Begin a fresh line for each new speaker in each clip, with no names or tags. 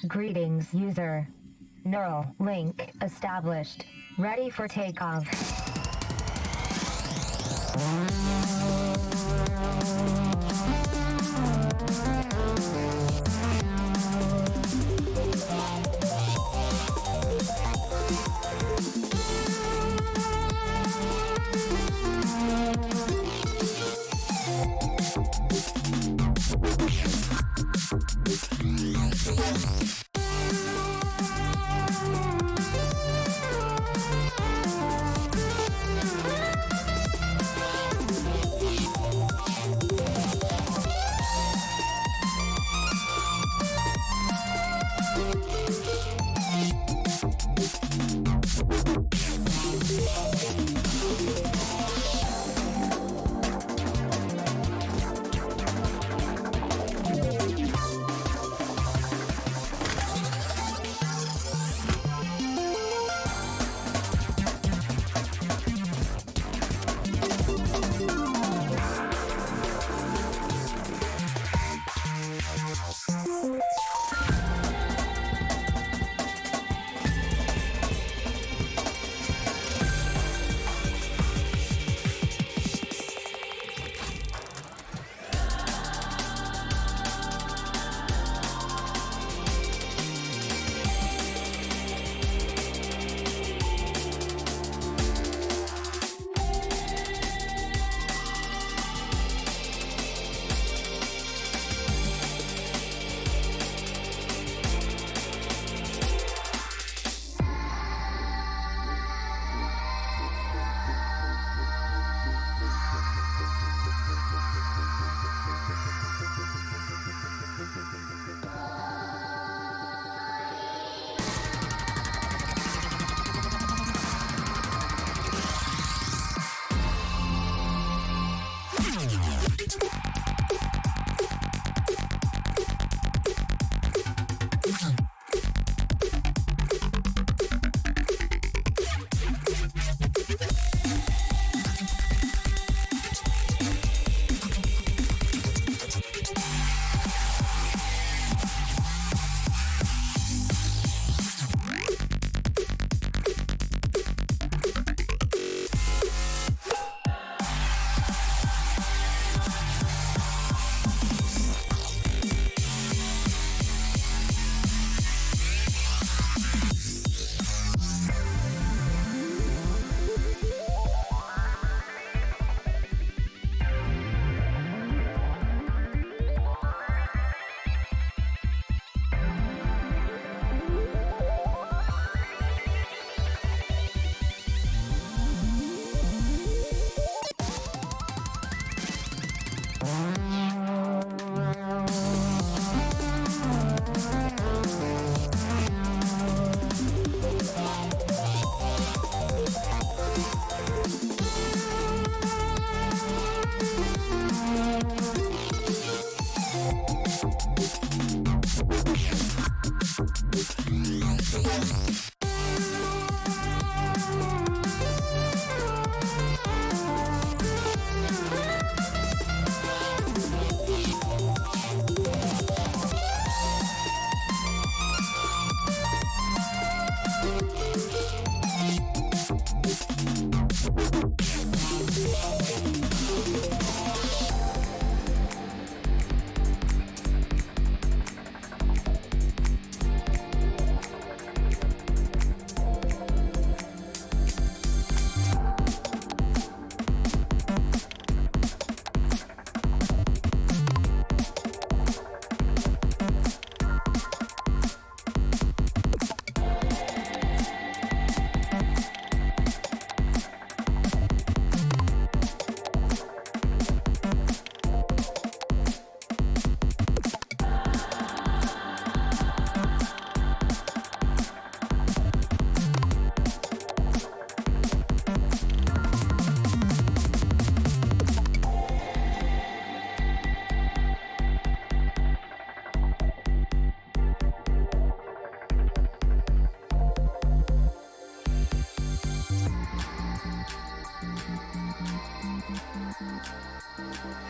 Greetings, user. Neural link established. Ready for takeoff.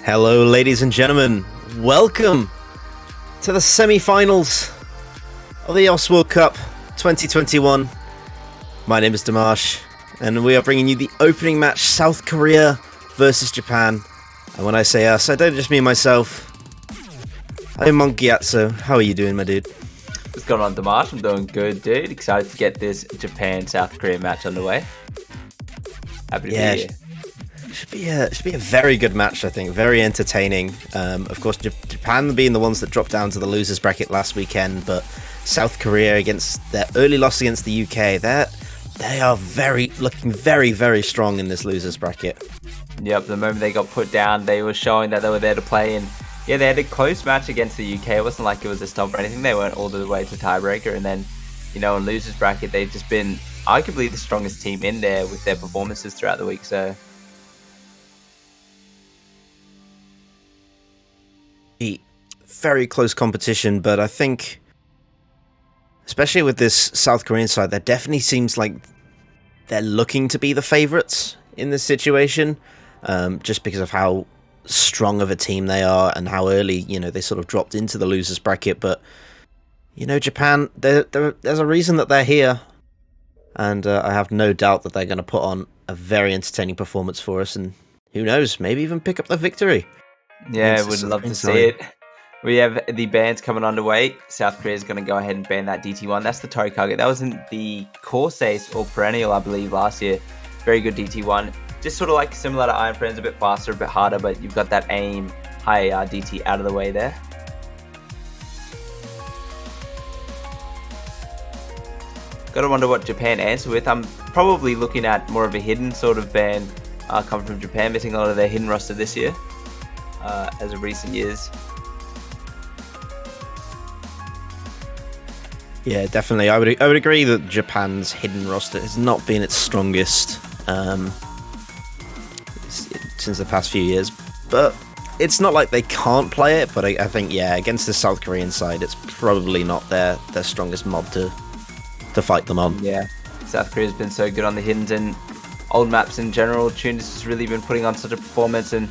Hello, ladies and gentlemen. Welcome to the semi-finals of the OS World Cup 2021. My name is Dimash, and we are bringing you the opening match, South Korea versus Japan. And when I say us, I don't just mean myself. I'm Monkiatsu. How are you doing, my dude?
What's going on, Dimash? I'm doing good, dude. Excited to get this Japan-South Korea match underway. Happy to be here.
Should be a very good match, I think. Very entertaining. Of course, Japan being the ones that dropped down to the losers bracket last weekend, but South Korea against their early loss against the UK, they are looking very, very strong in this losers bracket.
Yep, the moment they got put down, they were showing that they were there to play, and yeah, they had a close match against the UK. It wasn't like it was a stomp or anything. They weren't all the way to tiebreaker, and then, in losers bracket, they've just been arguably the strongest team in there with their performances throughout the week, so
very close competition, but I think, especially with this South Korean side, there definitely seems like they're looking to be the favourites in this situation, just because of how strong of a team they are and how early, they sort of dropped into the losers bracket. But, Japan, there's a reason that they're here, and I have no doubt that they're going to put on a very entertaining performance for us, and who knows, maybe even pick up the victory.
Yeah, would love to see it. We have the bans coming underway. South Korea is going to go ahead and ban that DT1. That's the Torikage. That was in the Course Ace or Perennial, I believe, last year. Very good DT1. Just sort of like similar to Iron Friends, a bit faster, a bit harder, but you've got that aim, high AR DT out of the way there. Gotta wonder what Japan answer with. I'm probably looking at more of a hidden sort of ban coming from Japan, missing a lot of their hidden roster this year, as of recent years.
Yeah, definitely. I would agree that Japan's hidden roster has not been its strongest since the past few years, but it's not like they can't play it. But I think, against the South Korean side, it's probably not their strongest mob to fight them on.
Yeah, South Korea's been so good on the hiddens and old maps in general. Tune has just really been putting on such a performance, and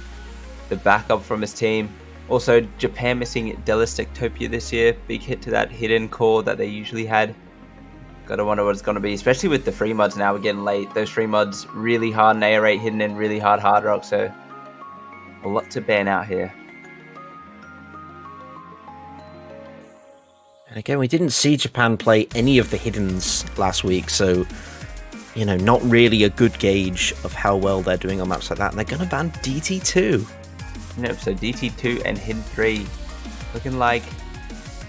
the backup from his team. Also, Japan missing Delistectopia this year. Big hit to that hidden core that they usually had. Gotta wonder what it's going to be, especially with the free mods now. We're getting late. Those free mods really hard in AR8 hidden and really hard rock, so a lot to ban out here.
And again, we didn't see Japan play any of the hiddens last week, so not really a good gauge of how well they're doing on maps like that. And they're going to ban DT2.
Nope, so DT2 and hidden 3 looking like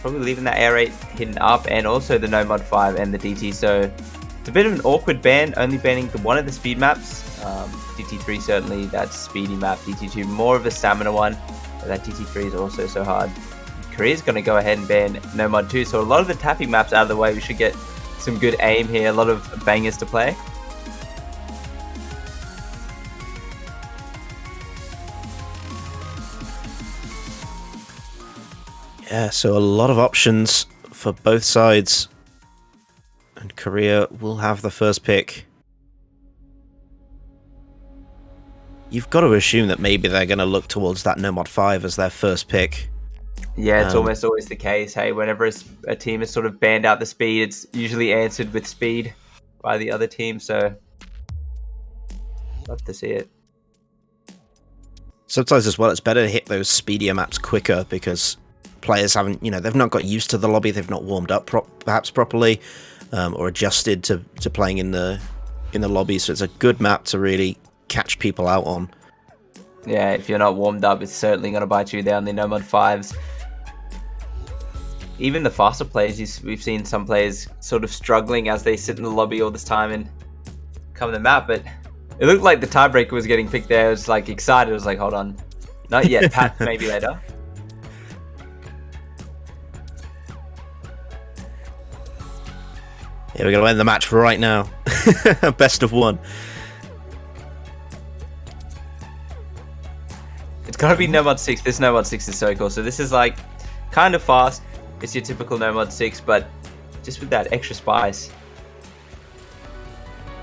probably leaving that AR8 hidden up, and also the No Mod 5 and the DT. So it's a bit of an awkward ban, only banning one of the speed maps. DT3 certainly, that's speedy map. DT2 more of a stamina one, but that DT3 is also so hard. Korea's going to go ahead and ban No Mod 2, so a lot of the tapping maps out of the way. We should get some good aim here, a lot of bangers to play.
Yeah, so a lot of options for both sides. And Korea will have the first pick. You've got to assume that maybe they're going to look towards that No Mod 5 as their first pick.
Yeah, it's almost always the case. Hey, whenever a team has sort of banned out the speed, it's usually answered with speed by the other team. So, love to see it.
Sometimes as well, it's better to hit those speedier maps quicker because players haven't, they've not got used to the lobby, they've not warmed up perhaps properly, or adjusted to playing in the lobby. So it's a good map to really catch people out on.
Yeah, if you're not warmed up, it's certainly going to bite you down the No Mod 5s. Even the faster players, we've seen some players sort of struggling as they sit in the lobby all this time and cover the map, but it looked like the tiebreaker was getting picked there. I was like excited. I was like, hold on, not yet, Pat, maybe later.
Yeah, we're going to end the match right now. Best of one.
It's got to be No Mod 6. This No Mod 6 is so cool. So this is like kind of fast. It's your typical No Mod 6, but just with that extra spice.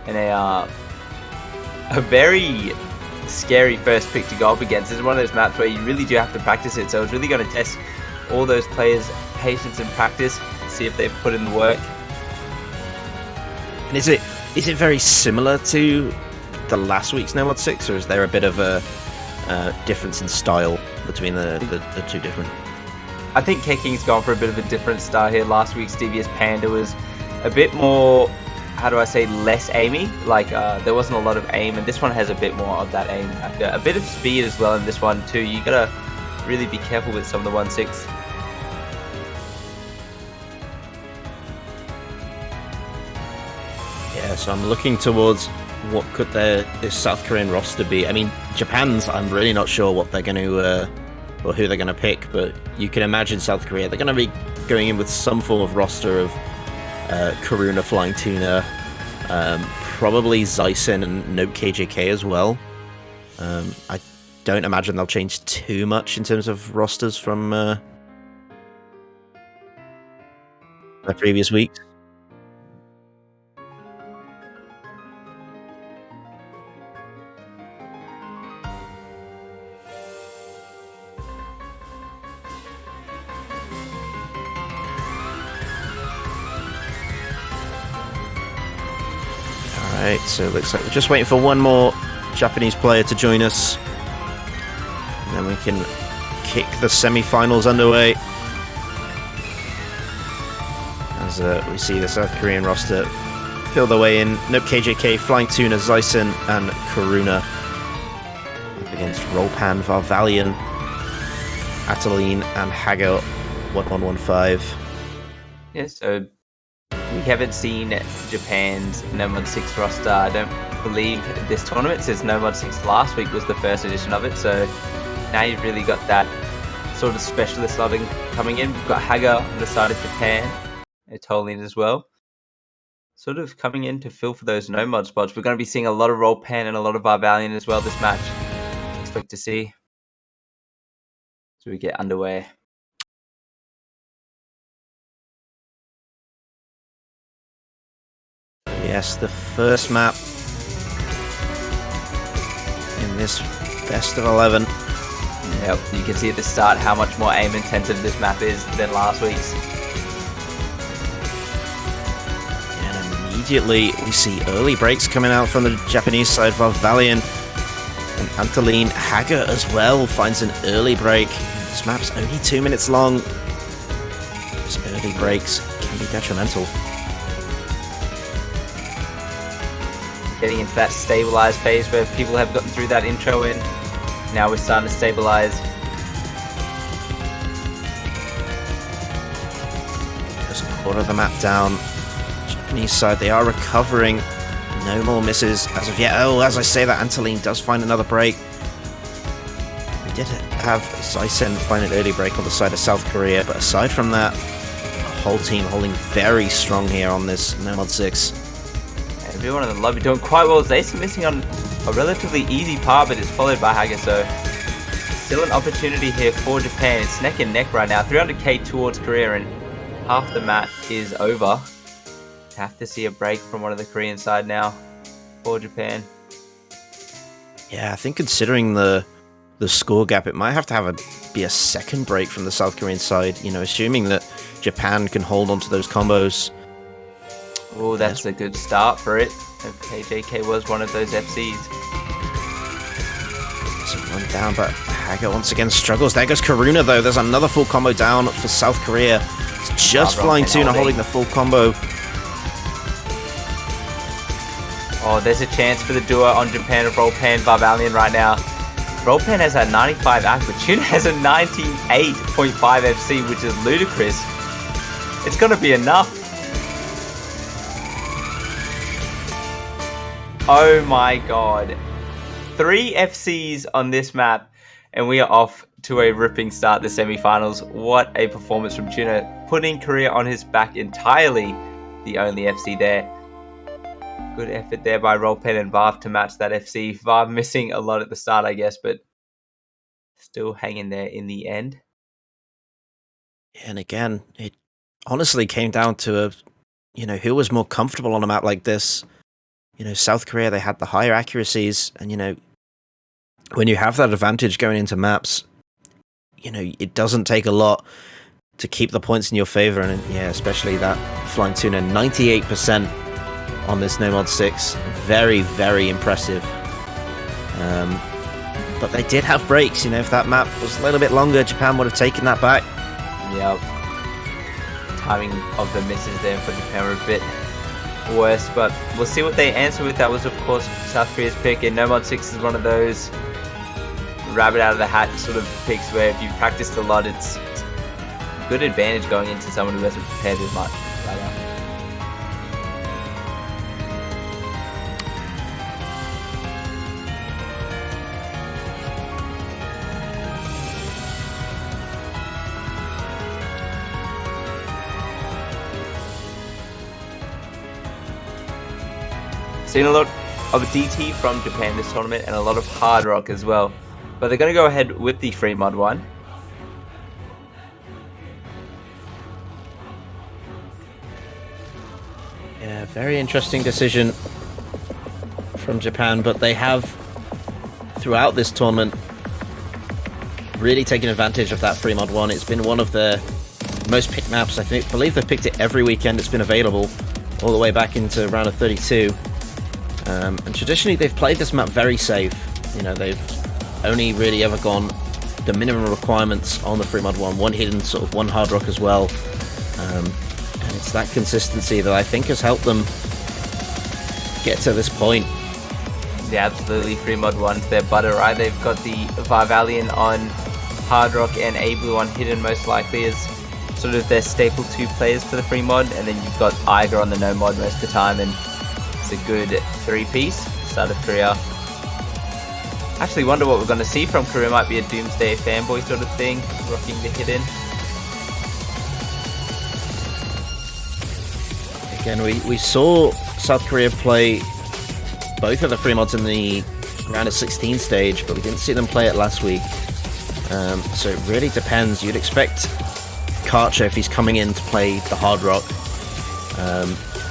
And a very scary first pick to go up against. This is one of those maps where you really do have to practice it. So it's really going to test all those players' patience and practice, see if they've put in the work.
And is it very similar to the last week's No Mod 6, or is there a bit of a difference in style between the two different?
I think Keking's gone for a bit of a different style here. Last week's Devious Panda was a bit more, how do I say, less aimy. Like, there wasn't a lot of aim, and this one has a bit more of that aim factor. A bit of speed as well in this one too. You gotta really be careful with some of the 1-6.
Yeah, so I'm looking towards what could this South Korean roster be. I mean, Japan's, I'm really not sure what they're going to, or who they're going to pick, but you can imagine South Korea, they're going to be going in with some form of roster of Karuna, Flying Tuna, probably Zyson and Note KJK as well. I don't imagine they'll change too much in terms of rosters from the previous weeks. Alright, so it looks like we're just waiting for one more Japanese player to join us. And then we can kick the semi-finals underway. As we see the South Korean roster fill their way in. Nope, KJK, Flying Tuna, Zyson, and Karuna. Up against Rolpan, Varvalion, Ataline, and Hago 1115.
Yeah, so we haven't seen Japan's No Mod 6 roster. I don't believe this tournament, since No Mod 6 last week was the first edition of it, so now you've really got that sort of specialist slotting coming in. We've got Haga on the side of Japan, Atolin as well, sort of coming in to fill for those No Mod spots. We're going to be seeing a lot of Rolpan and a lot of Varvalion as well this match. Expect to see. So we get underway.
Yes, the first map in this best of 11.
Yep, you can see at the start how much more aim intensive this map is than last week's.
And immediately we see early breaks coming out from the Japanese side. Varvalion and Antoline. Haga as well finds an early break. This map's only 2 minutes long. Those early breaks can be detrimental.
Getting into that stabilize phase where people have gotten through that intro in. Now we're starting to stabilize.
Just a quarter of the map down. Japanese side, they are recovering. No more misses as of yet. Oh, as I say that, Antoline does find another break. We did have Zysen find an early break on the side of South Korea, but aside from that, the whole team holding very strong here on this No Mod 6.
Everyone in the lobby doing quite well. Zyson missing on a relatively easy part, but it's followed by Haga, so still an opportunity here for Japan. It's neck and neck right now. 300k towards Korea, and half the map is over. Have to see a break from one of the Korean side now for Japan.
Yeah, I think considering the score gap, it might have to be a second break from the South Korean side, you know, assuming that Japan can hold on to those combos.
Oh, that's a good start for it. KJK was one of those FCs.
So one down, but Haga once again struggles. There goes Karuna, though. There's another full combo down for South Korea. It's just Flying Tuna holding the full combo.
Oh, there's a chance for the duo on Japan of Rolpan Varvalion right now. Rolpan has a 95 act, but Tuna has a 98.5 FC, which is ludicrous. It's going to be enough. Oh my god. 3 FCs on this map, and we are off to a ripping start the semi-finals. What a performance from Tuna, putting Korea on his back entirely. The only FC there. Good effort there by Rolpan and Varv to match that FC. Varv missing a lot at the start, I guess, but still hanging there in the end.
And again, it honestly came down to who was more comfortable on a map like this. South Korea, they had the higher accuracies, and when you have that advantage going into maps, it doesn't take a lot to keep the points in your favor, and yeah, especially that Flying Tuna, 98% on this No Mod 6. Very, very impressive. But they did have breaks, you know. If that map was a little bit longer, Japan would have taken that back.
Yep. Timing of the misses there for Japan were a bit worse, but we'll see what they answer with. That was, of course, South Korea's pick, and No Mod 6 is one of those rabbit out of the hat sort of picks where if you've practiced a lot, it's a good advantage going into someone who hasn't prepared as much. Seen a lot of DT from Japan this tournament and a lot of hard rock as well. But they're going to go ahead with the free mod one.
Yeah, very interesting decision from Japan, but they have, throughout this tournament, really taken advantage of that free mod one. It's been one of the most picked maps. I believe they've picked it every weekend it's been available, all the way back into round of 32. And traditionally they've played this map very safe. You know, they've only really ever gone the minimum requirements on the free mod one hidden, sort of one hard rock as well. And it's that consistency that I think has helped them get to this point.
Yeah, absolutely. Free mod one's their butter, right? They've got the Varvalian on hard rock and A Blue on hidden, most likely as sort of their staple 2 players for the free mod, and then you've got Iger on the no mod most of the time, and it's a good 3-piece start of Korea. Actually wonder what we're going to see from Korea. Might be a Doomsday fanboy sort of thing, rocking the hidden.
Again, we saw South Korea play both of the free mods in the round of 16 stage, but we didn't see them play it last week. So it really depends. You'd expect Karcher, if he's coming in to play the hard rock,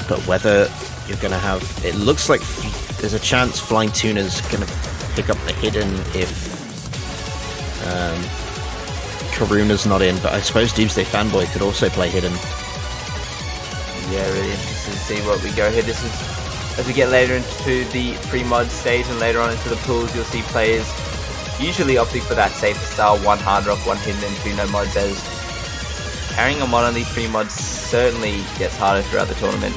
but whether you're going to have... It looks like there's a chance Flying Tuna's going to pick up the hidden if Karuna's not in, but I suppose Doomsday Fanboy could also play hidden.
Yeah, really interested to see what we go here. This is, as we get later into the free mod stage and later on into the pools, you'll see players usually opting for that safer style, 1 hard rock, 1 hidden and 2 no mods, as carrying a mod on these free mods certainly gets harder throughout the tournament.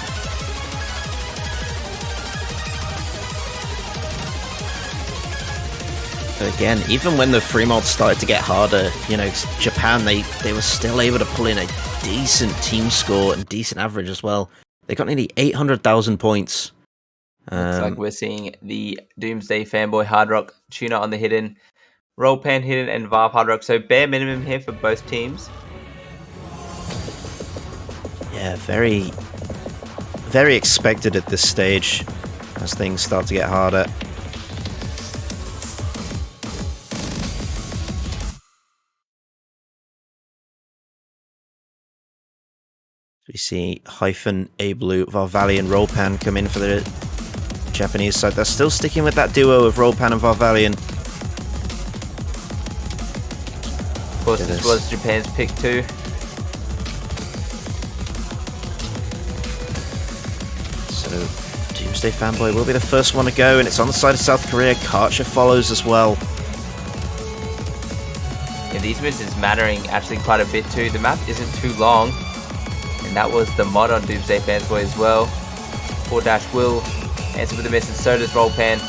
Again, even when the free mods started to get harder, you know, Japan, they were still able to pull in a decent team score and decent average as well. They got nearly 800,000 points.
Looks like we're seeing the Doomsday Fanboy Hard Rock Tuna on the hidden, Roll Pan hidden, and Varv Hard Rock. So bare minimum here for both teams.
Yeah, very, very expected at this stage as things start to get harder. We see Hyphen, A Blue, Varvalian, Rollpan come in for the Japanese side. They're still sticking with that duo of Rollpan and Varvalian.
Of course, this was Japan's pick too.
So Doomsday Fanboy will be the first one to go, and it's on the side of South Korea. Karcher follows as well.
Yeah, these misses mattering actually quite a bit too. The map isn't too long. And that was the mod on Doomsday Fanboy as well. 4- will answer with a miss, and so does Rollpan.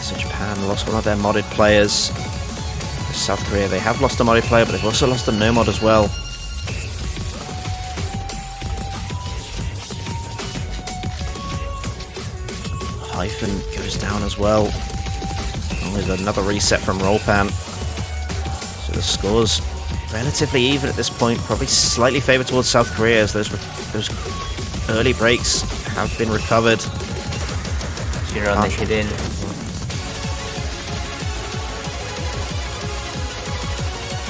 So Japan lost one of their modded players. South Korea, they have lost a modded player, but they've also lost a no mod as well. Hyphen goes down as well. With another reset from Rollpan. So the score's relatively even at this point, probably slightly favoured towards South Korea as those early breaks have been recovered.
Here on the hidden.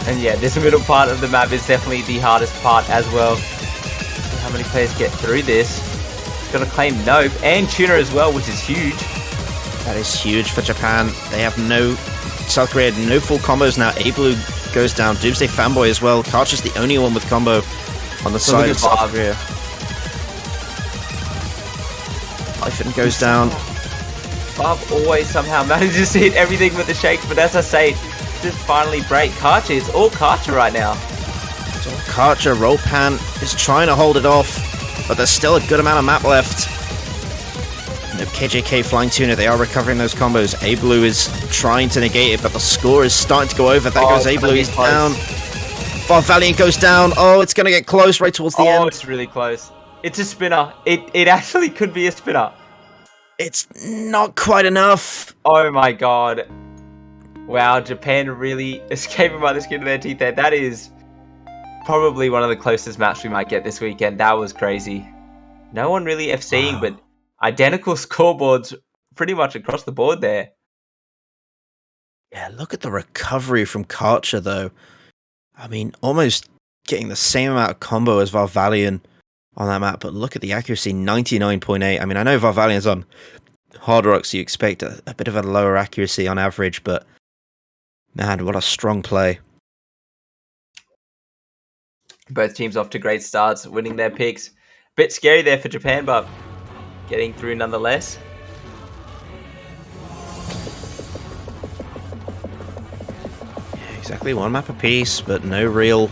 And yeah, this middle part of the map is definitely the hardest part as well. See how many players get through this. Got to claim Nope and Tuna as well, which is huge.
That is huge for Japan. They have no South Korea, no full combos now. A-Blue goes down. Doomsday Fanboy as well. Karcher's the only one with combo on the side of South Korea. Hyphen goes down.
Bob always somehow manages to hit everything with the shakes, but as I say, just finally break. Karcher, it's all Karcher right now.
So Karcher, Ropan is trying to hold it off, but there's still a good amount of map left. No KJK Flying Tuna, they are recovering those combos. A-Blue is trying to negate it, but the score is starting to go over. There goes A-Blue, he's down. Valiant goes down. Oh, it's going to get close right towards the end.
Oh, it's really close. It's a spinner. It actually could be a spinner.
It's not quite enough.
Oh my god. Wow, Japan really escaping by the skin of their teeth there. That is probably one of the closest maps we might get this weekend. That was crazy. No one really FCing, but identical scoreboards pretty much across the board there.
Yeah, look at the recovery from Karcher, though. I mean, almost getting the same amount of combo as Varvalian on that map, but look at the accuracy, 99.8. I mean, I know Varvalian's on hard rock, so you expect a bit of a lower accuracy on average, but man, what a strong play.
Both teams off to great starts, winning their picks. Bit scary there for Japan, but getting through nonetheless.
Yeah, exactly, one map apiece, but no real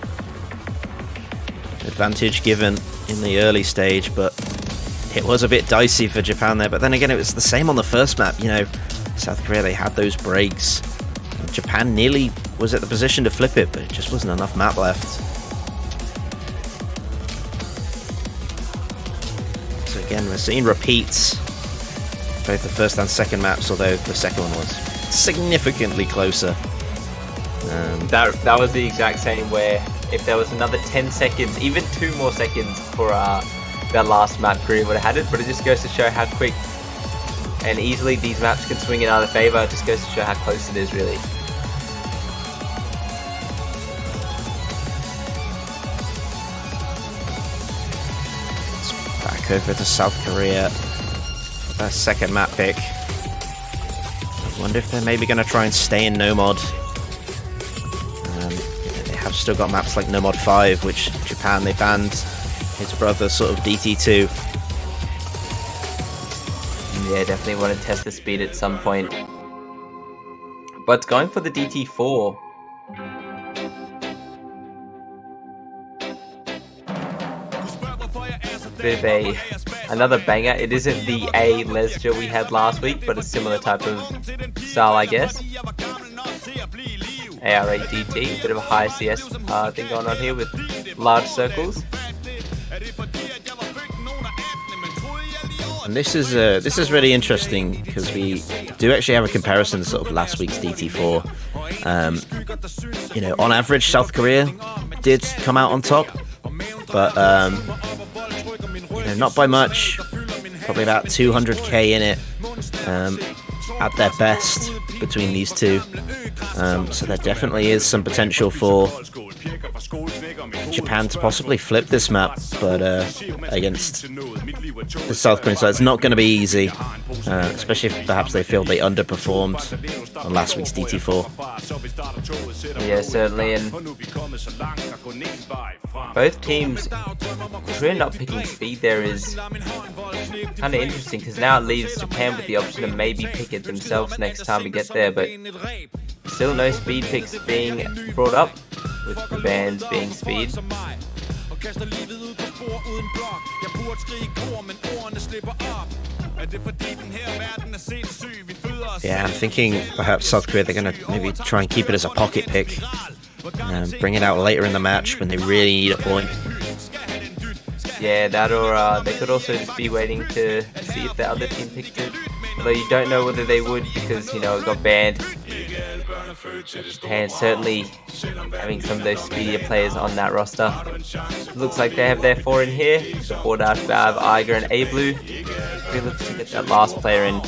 advantage given in the early stage, but it was a bit dicey for Japan there. But then again, it was the same on the first map. You know, South Korea, they had those breaks. Japan nearly was at the position to flip it, but it just wasn't enough map left. So again, we're seeing repeats, both the first and second maps, although the second one was significantly closer.
That was the exact same, where if there was another 10 seconds, even 2 more seconds for that last map, Korea would have had it, but it just goes to show how quick and easily these maps can swing in either favour. It just goes to show how close it is, really.
Back over to South Korea for their second map pick. I wonder if they're maybe going to try and stay in no mod. They have still got maps like no mod 5, which Japan, they banned his brother sort of DT2.
Yeah, definitely want to test the speed at some point. But going for the DT4. Bit of another banger. It isn't the A Lesger we had last week, but a similar type of style, I guess. AR8 DT, bit of a high CS thing going on here with large circles.
And this is really interesting because we do actually have a comparison to sort of last week's DT4. You know, on average, South Korea did come out on top, but you know, not by much. Probably about 200k in it at their best between these two. So there definitely is some potential for Japan to possibly flip this map, but against the South Korean side, it's not going to be easy, especially if perhaps they feel they underperformed on last week's DT4.
Yeah, certainly, and both teams, if we're not picking speed there, is kind of interesting, because now it leaves Japan with the option to maybe pick it themselves next time we get there, but still no speed picks being brought up, with the bans being speed.
Yeah, I'm thinking perhaps South Korea, they're going to maybe try and keep it as a pocket pick, bring it out later in the match when they really need a point.
Yeah, that, or they could also just be waiting to see if the other team picked it. Although you don't know whether they would, because, you know, it got banned. Japan certainly having some of those speedier players on that roster. Looks like they have their 4 in here. The 4 Dash, Vav, Iger, and A-Blue. Really looks to get that last player in.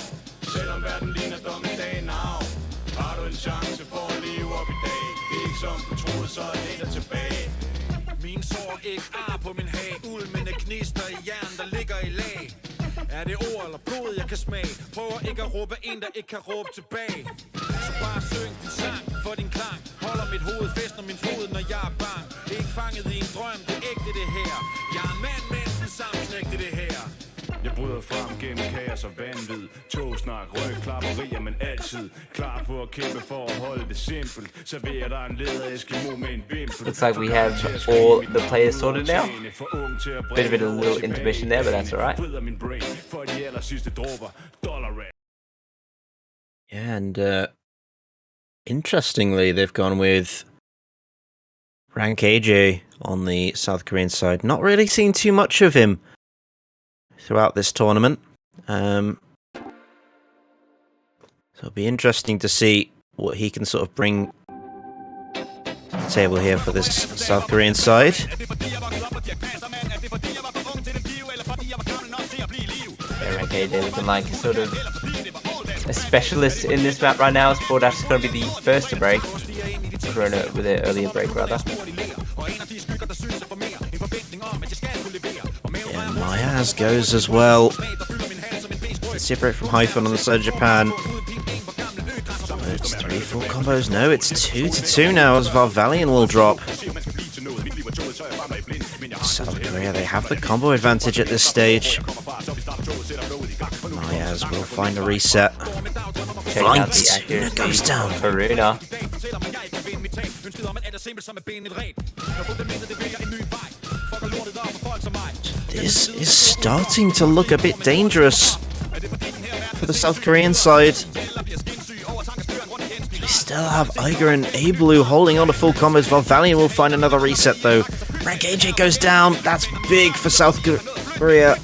Er det ord eller blod, jeg kan smage? Prøver ikke at råbe en, der ikke kan råbe tilbage. Jeg bryder frem gennem kaos og vanvid. Togsnak, rygklapperier, men altid klar på at kæmpe for at holde det simpelt. Serverer dig en leder Eskimo med en vimpel.
Looks like we have all the players sorted now. Bit of a little intermission there, but that's alright.
Yeah, and interestingly, they've gone with Rank AJ on the South Korean side. Not really seen too much of him throughout this tournament. So it'll be interesting to see what he can sort of bring to the table here for this South Korean side.
Yeah, Rank AJ looking like sort of a specialist in this map right now. Sport Dash is going to be the first to break. Corona with an earlier break, rather.
Yeah, Mayaz goes as well. Separate from Hyphen on the side of Japan. So it's 3-4 combos. No, it's 2-2 now as Varvalion will drop. South Korea, they have the combo advantage at this stage. Mayaz will find a reset.
Check out the accuracy
goes down.
Karuna.
This is starting to look a bit dangerous for the South Korean side. We still have Iger and Ablu holding on to full combos. Varvalion will find another reset though. Rank AJ goes down. That's big for South Korea.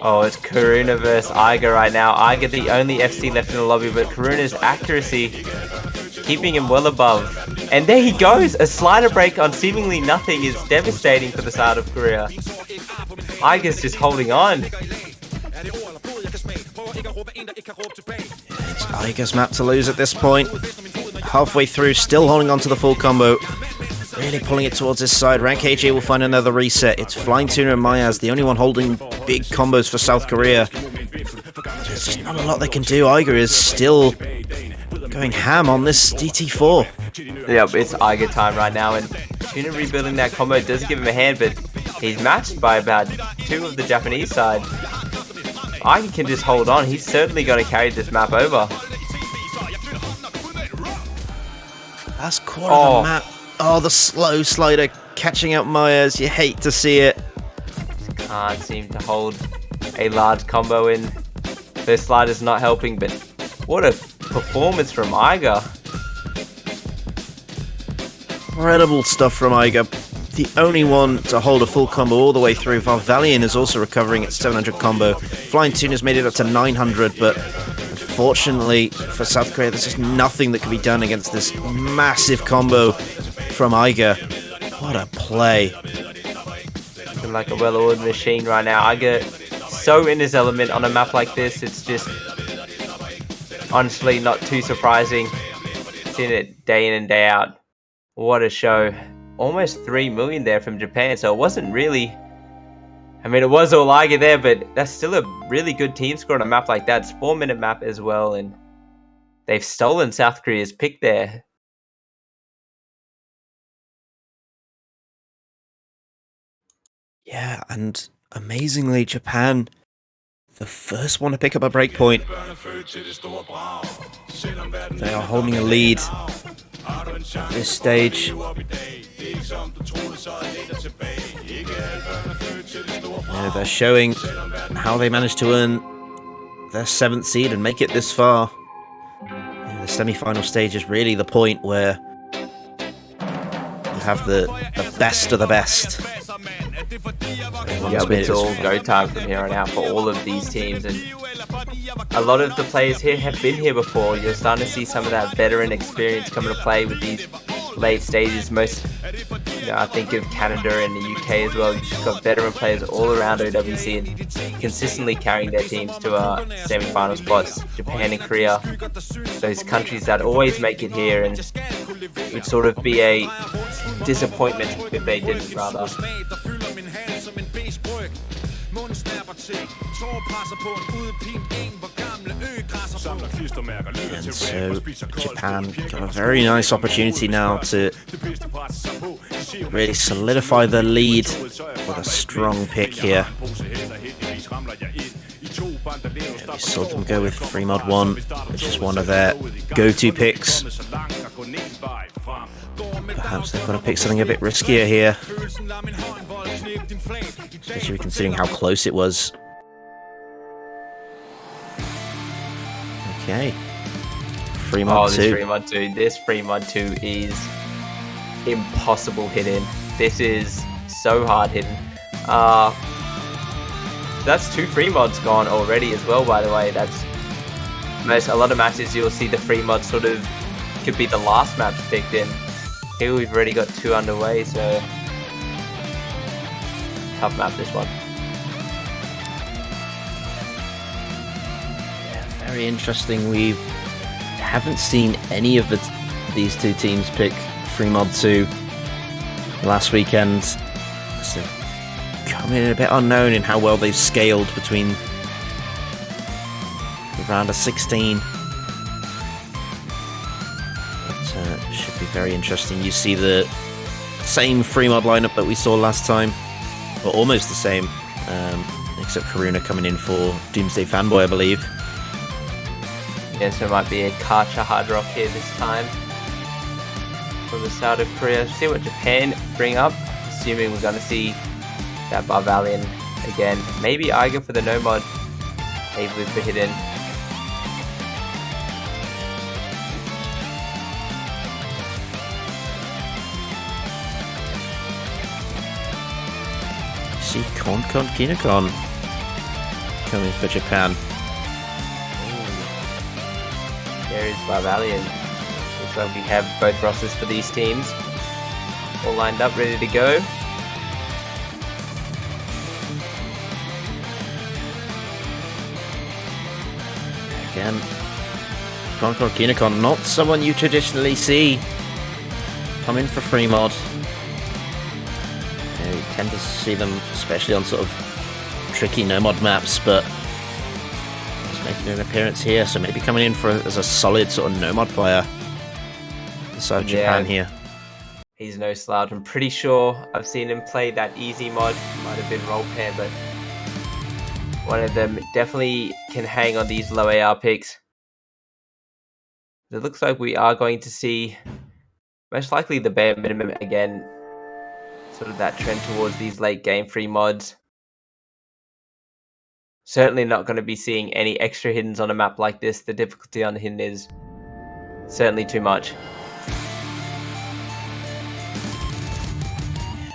Oh, it's Karuna versus Iger right now. Iger the only FC left in the lobby, but Karuna's accuracy keeping him well above. And there he goes! A slider break on seemingly nothing is devastating for the South of Korea. Iger's just holding on.
It's Iger's map to lose at this point. Halfway through, still holding on to the full combo. Really pulling it towards his side. Rank AJ will find another reset. It's Flying Tuna and Mayaz, the only one holding big combos for South Korea. There's just not a lot they can do. Iger is still going ham on this DT4.
Yep, it's Iger time right now, and Tuna rebuilding that combo does give him a hand, but he's matched by about 2 of the Japanese side. Iger can just hold on. He's certainly going to carry this map over.
Last quarter of the map. Oh, the slow slider catching out Myers. You hate to see it.
Can't seem to hold a large combo in. The slider's not helping, but what a performance from Iger.
Incredible stuff from Iger. The only one to hold a full combo all the way through. Varvalion is also recovering at 700 combo. Flying Tuna's made it up to 900, but unfortunately for South Korea, there's just nothing that can be done against this massive combo from Iger. What a play.
Looking like a well-oiled machine right now. Iger so in his element on a map like this. It's just honestly not too surprising. Seeing it day in and day out. What a show. Almost 3 million there from Japan, so it wasn't really... I mean, it was all Iger there, but that's still a really good team score on a map like that. It's a 4-minute map as well, and they've stolen South Korea's pick there.
Yeah, and amazingly, Japan, the first one to pick up a breakpoint. They are holding a lead at this stage. Yeah, they're showing how they managed to earn their 7th seed and make it this far. Yeah, the semi-final stage is really the point where you have the best of the best.
Yeah, it's all go time from here on out for all of these teams, and a lot of the players here have been here before. You're starting to see some of that veteran experience come into play with these late stages. Most, I think of Canada and the UK as well. You've got veteran players all around OWC and consistently carrying their teams to semi-final spots. Japan and Korea, those countries that always make it here, and it would sort of be a disappointment if they didn't, rather.
And so Japan got a very nice opportunity now to really solidify the lead with a strong pick here. We saw them go with free mod 1, which is one of their go-to picks. Perhaps they've got to pick something a bit riskier here, especially considering how close it was. Okay. Free mod 2.
This free mod 2. This free mod 2 is impossible hidden. This is so hard hidden. That's 2 free mods gone already as well, by the way. That's a lot of matches you'll see the free mod sort of could be the last maps picked in. Here we've already got 2 underway, so tough map this one.
Yeah, very interesting. We haven't seen any of these 2 teams pick free mod 2 last weekend. So coming in a bit unknown in how well they've scaled between the round of 16. But should be very interesting. You see the same free mod lineup that we saw last time, or almost the same, except Karuna coming in for Doomsday Fanboy, I believe.
Yeah, so it might be a Karcha Hard Rock here this time from the South of Korea. See what Japan bring up, assuming we're going to see that Barbalian again. Maybe Eiger for the no mod, maybe with the hidden.
See Konkon Kinokon coming for Japan.
There is Barbalian. Looks like we have both rosters for these teams all lined up, ready to go.
Again, Konkon Kinokon, not someone you traditionally see come in for free mod. You tend to see them, especially on sort of tricky no mod maps, but he's making an appearance here, so maybe coming in for as a solid sort of no mod player. So Japan here.
He's no slouch. I'm pretty sure I've seen him play that easy mod. Might have been role pair, but one of them definitely can hang on these low AR picks. It looks like we are going to see most likely the bare minimum again. Sort of that trend towards these late game free mods. Certainly not going to be seeing any extra hiddens on a map like this. The difficulty on the hidden is certainly too much.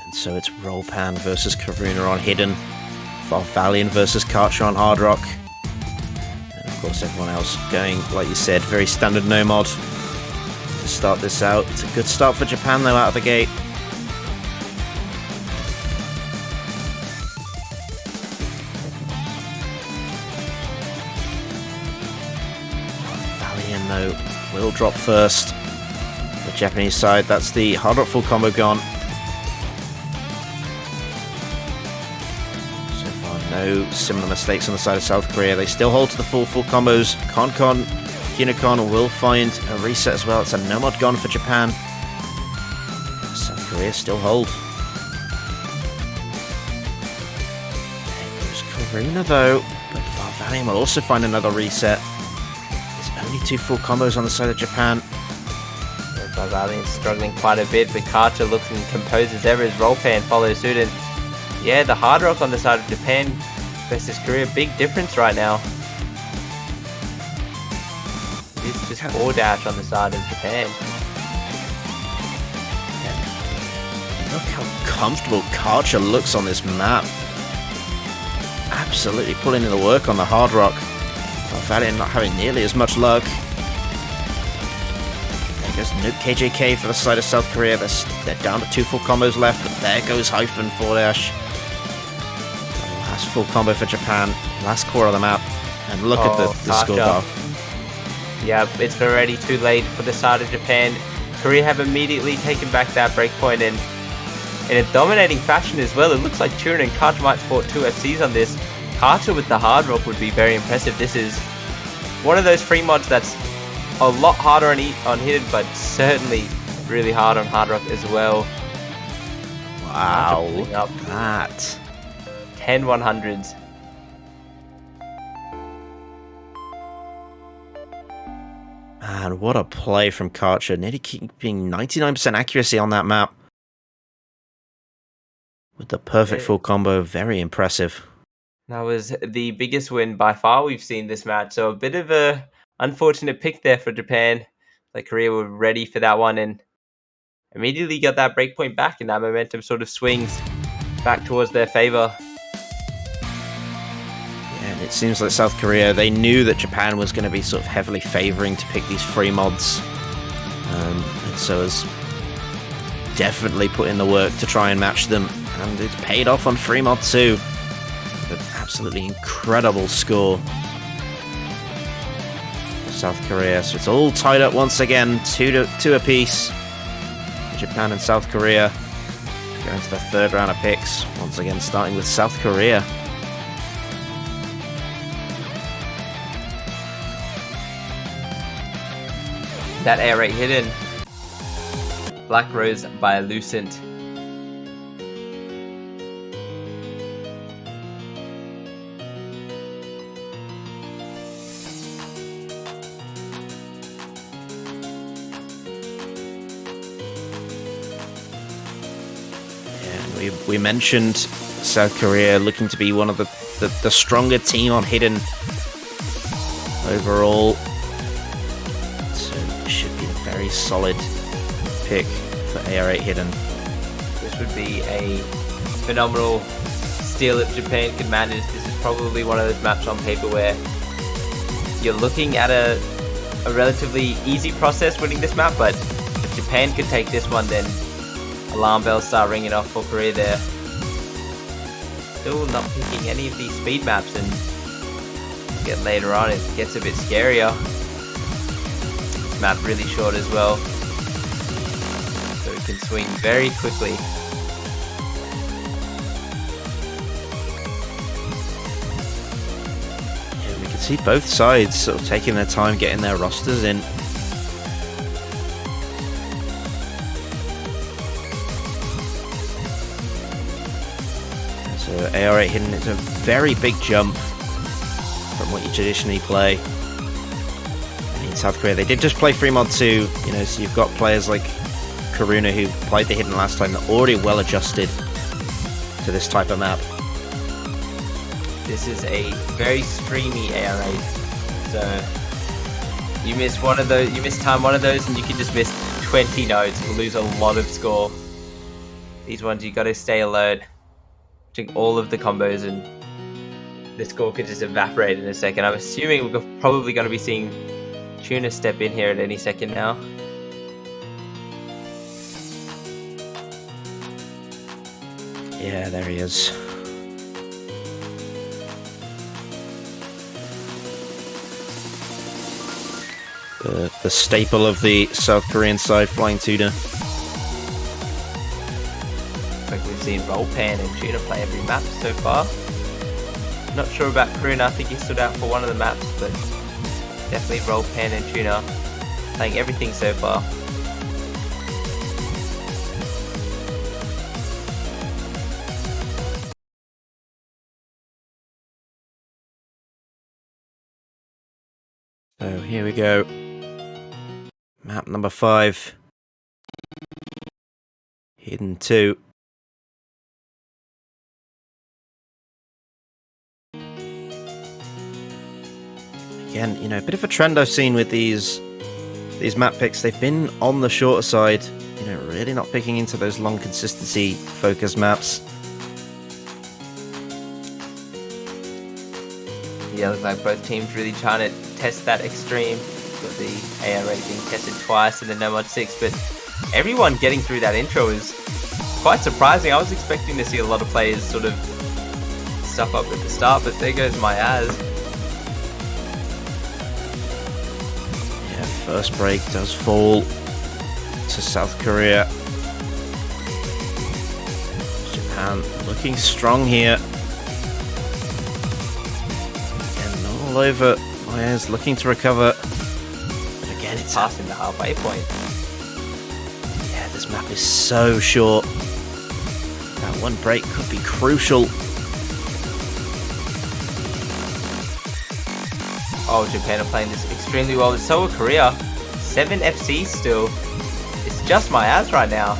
And so it's Rollpan versus Karuna on hidden. Valiant versus Karcher on hard rock. And of course everyone else going, like you said, very standard no mod to start this out. It's a good start for Japan though out of the gate. Valiant though will drop first. The Japanese side, that's the hard rock full combo gone. No similar mistakes on the side of South Korea. They still hold to the full combos. Konkon, Kinokon will find a reset as well. It's a no mod gone for Japan. South Korea still hold. There goes Karuna though. But Valiant will also find another reset. There's only 2 full combos on the side of Japan.
Valiant struggling quite a bit, but Karcher looks and composes ever as Rollpan follows suit. And yeah, the hard rock on the side of Japan versus Korea, big difference right now. It's just 4 dash on the side of Japan.
Look how comfortable Karcher looks on this map. Absolutely pulling in the work on the hard rock. Valiant not having nearly as much luck. There goes Nuke KJK for the side of South Korea. They're down to 2 full combos left, but there goes Hyphen 4 dash. Last full combo for Japan, last core of the map, and look at the scorecard.
Yeah, it's already too late for the side of Japan. Korea have immediately taken back that breakpoint, and in a dominating fashion as well. It looks like Turin and Karcher might sport 2 FCs on this. Karcher with the hard rock would be very impressive. This is one of those free mods that's a lot harder on hidden, but certainly really hard on hard rock as well.
Wow, look at that.
10 100s.
Man, what a play from Karcher. Nearly keeping 99% accuracy on that map. With the perfect full combo, very impressive.
That was the biggest win by far we've seen this match. So a bit of a unfortunate pick there for Japan. Like Korea were ready for that one and immediately got that breakpoint back, and that momentum sort of swings back towards their favor.
Yeah, and it seems like South Korea, they knew that Japan was going to be sort of heavily favoring to pick these free mods. And so has definitely put in the work to try and match them. And it's paid off on free mod 2. An absolutely incredible score for South Korea. So it's all tied up once again, 2 apiece. Japan and South Korea going to the third round of picks. Once again, starting with South Korea.
That air raid hidden. Black Rose by Lucent.
We mentioned South Korea looking to be one of the stronger team on hidden overall. So it should be a very solid pick for AR8 hidden.
This would be a phenomenal steal if Japan could manage. This is probably one of those maps on paper where you're looking at a relatively easy process winning this map, but if Japan could take this one, then alarm bells start ringing off for Korea there. Still not picking any of these speed maps, and again later on it gets a bit scarier. This map really short as well, so it can swing very quickly.
Yeah, we can see both sides sort of taking their time getting their rosters in. So AR8 hidden, it's a very big jump from what you traditionally play. And in South Korea, they did just play free mod 2, you know, so you've got players like Karuna who played the hidden last time that are already well adjusted to this type of map.
This is a very streamy AR8, so you miss one of those, you miss time one of those, and you can just miss 20 nodes and lose a lot of score. These ones you got to stay alert, watching all of the combos, and the score could just evaporate in a second. I'm assuming we're probably going to be seeing Tuna step in here at any second now.
Yeah, there he is. The staple of the South Korean side, flying Tuna.
Like we've seen Rollpan and Tuna play every map so far. Not sure about Karuna, I think he stood out for one of the maps, but definitely Rollpan and Tuna playing everything so far.
So here we go. Map number 5. Hidden 2. Again, you know, a bit of a trend I've seen with these map picks. They've been on the shorter side, you know, really not picking into those long consistency focus maps.
Yeah, looks like both teams really trying to test that extreme. Got the AR rate being tested twice in the No Mod 6, but everyone getting through that intro is quite surprising. I was expecting to see a lot of players sort of stuff up at the start, but there goes my as.
Yeah, first break does fall to South Korea. Japan looking strong here. And all over Myers looking to recover. But again, it's
Passing the halfway point.
Yeah, this map is so short. That one break could be crucial.
Oh, Japan are playing this extremely well. So are Korea. 7 FC still. It's just Myaz right now.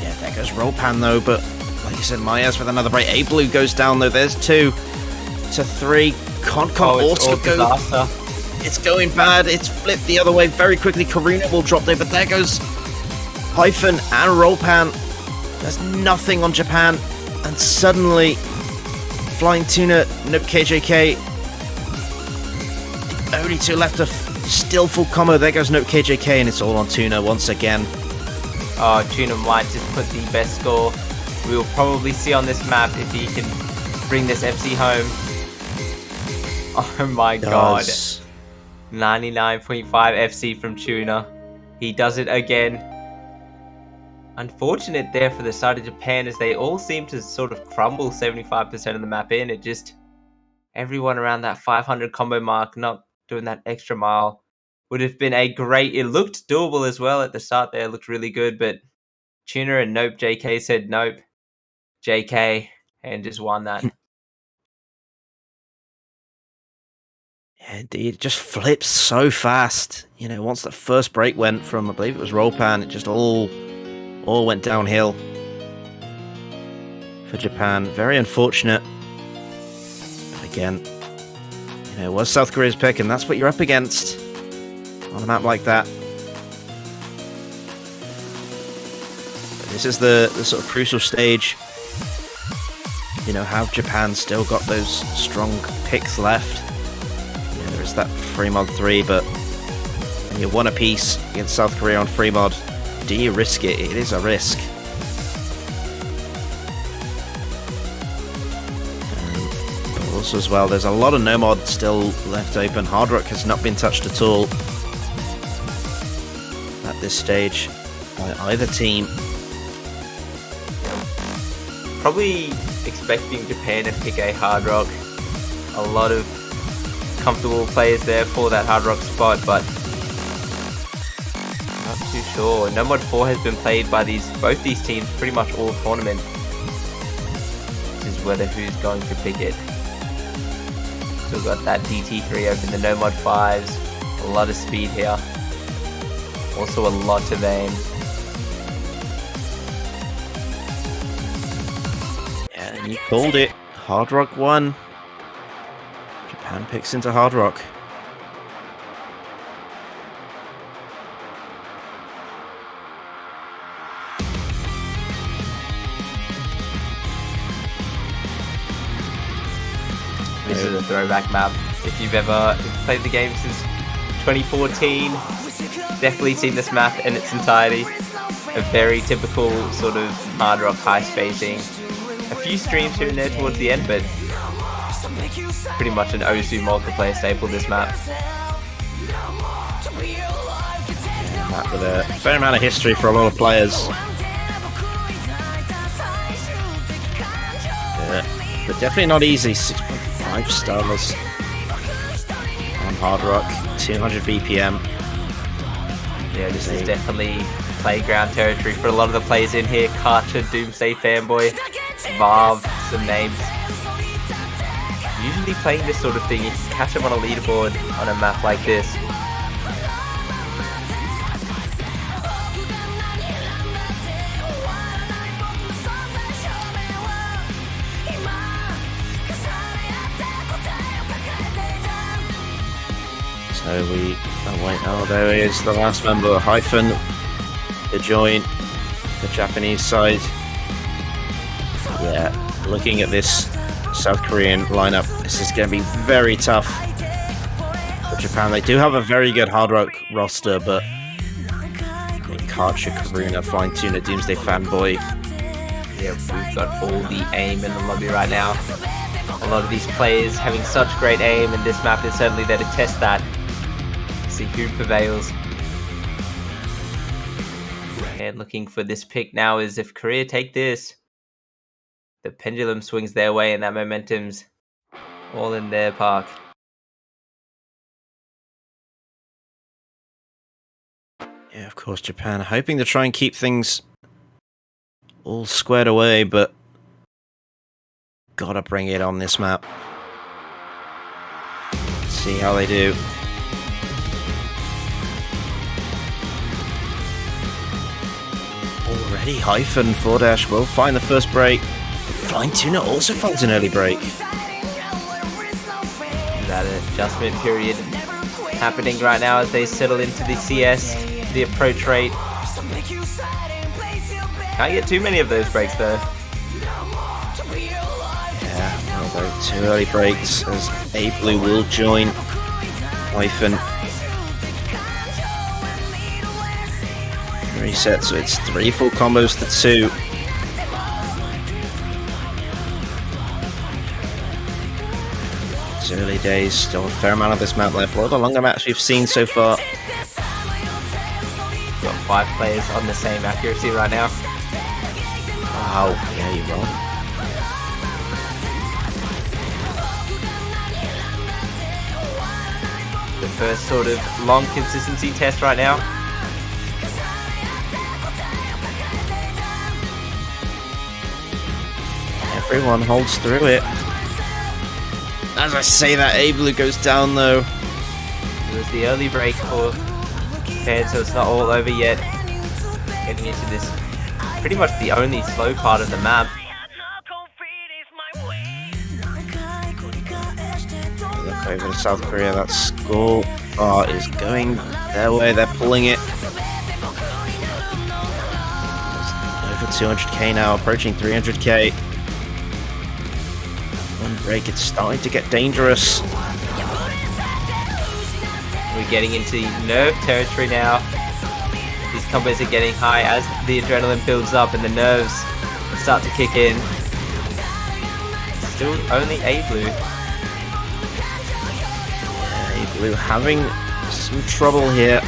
Yeah, there goes Rolpan though, but like you said, Myers with another break. A Blue goes down though. There's 2 to 3. Concon also goes.
Disaster.
It's going bad. It's flipped the other way very quickly. Karuna will drop there, but there goes Hyphen and Rolpan. There's nothing on Japan, and suddenly Flying Tuna, Nope KJK. Only 2 left of still full combo. There goes Nope KJK, and it's all on Tuna once again.
Oh, Tuna might just put the best score we will probably see on this map if he can bring this FC home. Oh my god. 99.5 FC from Tuna. He does it again. Unfortunate there for the side of Japan as they all seem to sort of crumble 75% of the map in. It just... everyone around that 500 combo mark, not doing that extra mile, would have been a great... it looked doable as well at the start there. It looked really good, but Tuna and Nope JK said nope. JK, and just won that.
Yeah, indeed, it just flips so fast. You know, once the first break went from, I believe it was Rolpan, it just all went downhill for Japan. Very unfortunate. But again, you know, it was South Korea's pick, and that's what you're up against on a map like that. But this is the sort of crucial stage. You know, have Japan still got those strong picks left? You know, there's that free mod 3, but when you're 1 apiece against South Korea on free mod, do you risk it? It is a risk. But also as well, there's a lot of no mod still left open. Hard Rock has not been touched at all at this stage by either team.
Probably expecting Japan to pick a Hard Rock. A lot of comfortable players there for that Hard Rock spot, but not too sure. No Mod 4 has been played by both these teams pretty much all tournament. This is whether who's going to pick it. Still got that DT3 open, the No Mod 5s. A lot of speed here. Also a lot of aim.
You called it. Hard Rock won. Japan picks into Hard Rock.
This is a throwback map. If you've ever played the game since 2014, definitely seen this map in its entirety. A very typical sort of Hard Rock high spacing. A few streams here and there towards the end, but pretty much an OSU multiplayer staple, this map.
Map with a fair amount of history for a lot of players. Yeah, but definitely not easy. 6.5 stars on Hard Rock, 200 BPM.
Yeah, this is definitely playground territory for a lot of the players in here. Karcher, Doomsday Fanboy, Varv, some names. Usually playing this sort of thing, you can catch them on a leaderboard on a map like this.
So we... oh wait, oh there he is, the last member, Hyphen, to join the Japanese side. Yeah, looking at this South Korean lineup, this is going to be very tough for Japan. They do have a very good Hard Rock roster, but Karcher, Karuna, Flying Tuna, Doomsday Fanboy.
Yeah, we've got all the aim in the lobby right now. A lot of these players having such great aim, and this map is certainly there to test that. See who prevails. And looking for this pick now is if Korea take this, the pendulum swings their way and that momentum's all in their park.
Yeah, of course, Japan hoping to try and keep things all squared away, but gotta bring it on this map. Let's see how they do. Already Hyphen, Fordash will find the first break. Flying Tuna also finds an early break.
That adjustment period happening right now as they settle into the CS, the approach rate. Can't get too many of those breaks though.
Yeah, although 2 early breaks as A-Blue will join Hyphen. Reset, so it's 3 full combos to 2. It's early days, still a fair amount of this map left. One of the longer maps we've seen so far.
Got 5 players on the same accuracy right now.
Wow, yeah, you're wrong.
The first sort of long consistency test right now.
Everyone holds through it. As I say that, A-Blue goes down though.
It was the early break for Japan, so it's not all over yet. Getting into this pretty much the only slow part of the map.
Look over to South Korea, that score bar is going their way, they're pulling it. Over 200k now, approaching 300k. One break, it's starting to get dangerous.
We're getting into nerve territory now. These combos are getting high as the adrenaline builds up and the nerves start to kick in. Still only A-Blue.
Yeah, A-Blue having some trouble here.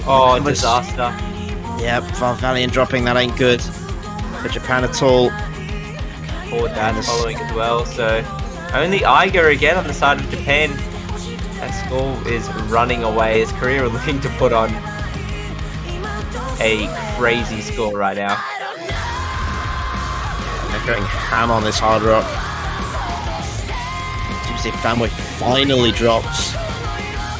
Oh, disaster.
Yep, Valiant dropping, that ain't good for Japan at all.
Forward that following as well, so only Iger again on the side of Japan. That score is running away. His career are looking to put on a crazy score right now.
They're going ham on this hard rock. Tuesday Fanboy finally drops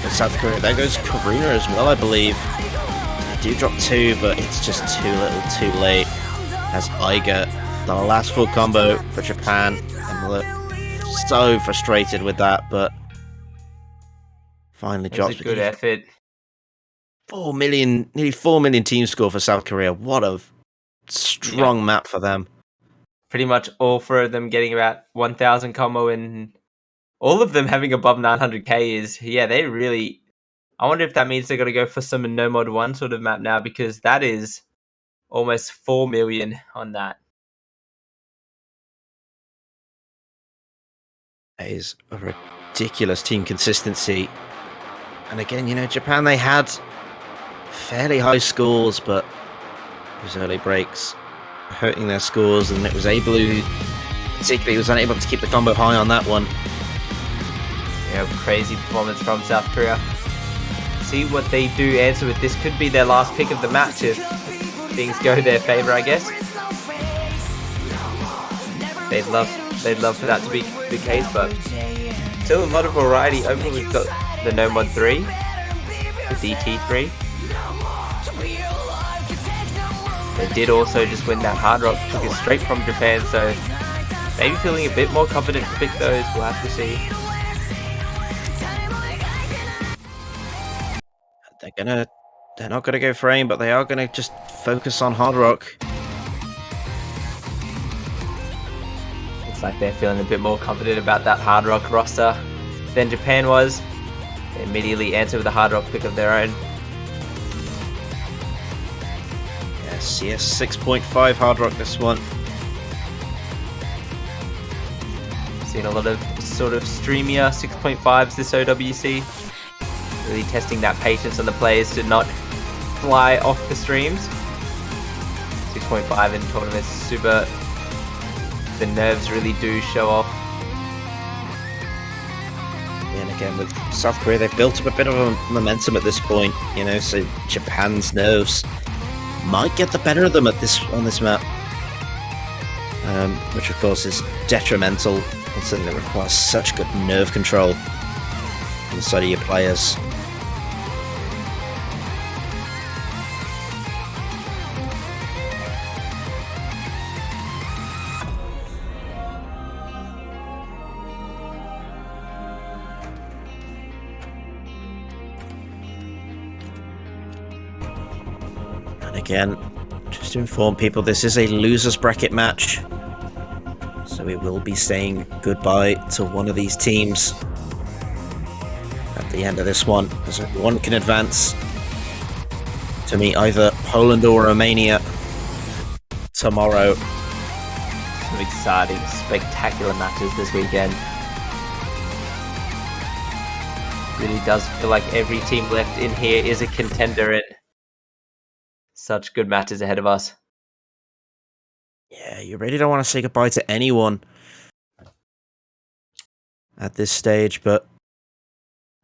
for South Korea. There goes Karina as well, I believe. They do drop 2, but it's just too little too late. As Iger, the last full combo for Japan. And look, so frustrated with that, but finally drops.
It was a good effort.
4 million, nearly 4 million team score for South Korea. What a strong map for them.
Pretty much all 4 of them getting about 1,000 combo and all of them having above 900k is, yeah, they really... I wonder if that means they're going to go for some No Mod 1 sort of map now, because that is almost 4 million on that.
That is a ridiculous team consistency. And again, you know, Japan, they had fairly high scores, but those early breaks hurting their scores, and it was A-Blue particularly was unable to keep the combo high on that one.
Yeah, crazy performance from South Korea. See what they do answer with this. Could be their last pick of the match if things go their favor, I guess. They'd love for that to be the case, but still a lot of variety. Overall, we've got the No Mod 3, the DT3. They did also just win that hard rock, took it straight from Japan, so maybe feeling a bit more confident to pick those. We'll have to see.
They're not gonna go for aim, but they are gonna just focus on hard rock.
Looks like they're feeling a bit more confident about that hard rock roster than Japan was. They immediately answer with a hard rock pick of their own.
Yes, yes, 6.5 hard rock this one.
Seen a lot of sort of streamier 6.5s this OWC. Really testing that patience on the players to not fly off the streams. 6.5 in tournaments, super. The nerves really do show off.
And again, with South Korea, they've built up a bit of a momentum at this point, you know, so Japan's nerves might get the better of them on this map. Which of course is detrimental, considering it requires such good nerve control on the side of your players. And again, just to inform people, this is a losers bracket match. So we will be saying goodbye to one of these teams at the end of this one, as one can advance to meet either Poland or Romania tomorrow.
Some exciting, spectacular matches this weekend. Really does feel like every team left in here is a contender, and such good matches ahead of us.
Yeah, you really don't want to say goodbye to anyone at this stage, but